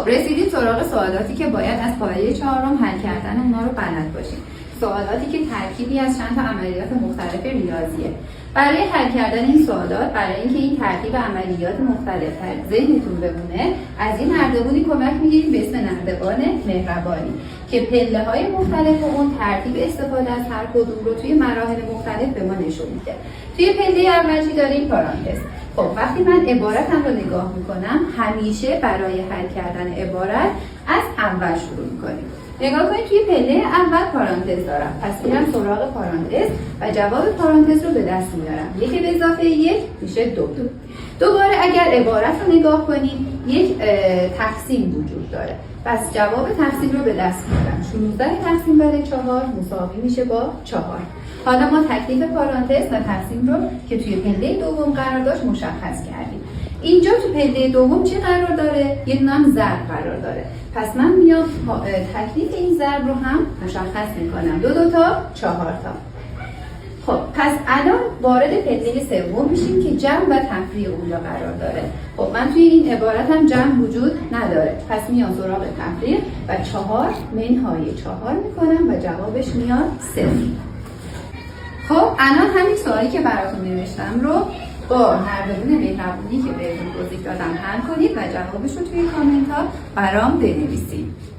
خب رسیدیم سراغ سوالاتی که باید از پایه 4 حل کردن اونا رو بلد باشیم. سوالاتی که ترکیبی از چند تا عملیات مختلف ریاضیه. برای حل کردن این سوالات، برای اینکه این ترکیب عملیات مختلف در ذهنتون بمونه، از این نردبونی کمک میگیریم به اسم نردبان مهربانی که پله‌های مختلف اون ترتیب استفاده از هر کدوم رو توی مراحل مختلف به ما نشون میده. توی پله اول چی داریم؟ پارانتز. خب وقتی من عبارتم رو نگاه میکنم، همیشه برای حل کردن عبارت از اول شروع میکنیم. نگاه کنید توی پله اول پارانتز دارم، پس میرم سراغ پارانتز و جواب پارانتز رو به دست میارم. 1 به اضافه 1 میشه 2. دوباره اگر عبارت رو نگاه کنید، یک تقسیم وجود داره، پس جواب تقسیم رو به دست میارم. 16 تقسیم بر 4 مساوی میشه با 4. حالا ما تکلیف پارانتز و تقسیم رو که توی پله دوم قرار داشت مشخص کردیم. اینجا تو پله دوم چی قرار داره؟ یه نام ضرب قرار داره. پس من میام تکلیف این ضرب رو هم مشخص میکنم. 2 تا 4 تا. خب پس الان وارد پله سوم میشیم که جمع و تفریع اونجا قرار داره. خب من توی این عبارت هم جمع وجود نداره، پس میام سراغ تفریع و 4 منهای 4 میکنم و جوابش میاد 0. خب الان همین سوالی که براتون نوشتم رو با نردبون مهربونی که بهتون توضیح دادم حل کنید و جوابش رو توی کامنت ها برام بنویسید.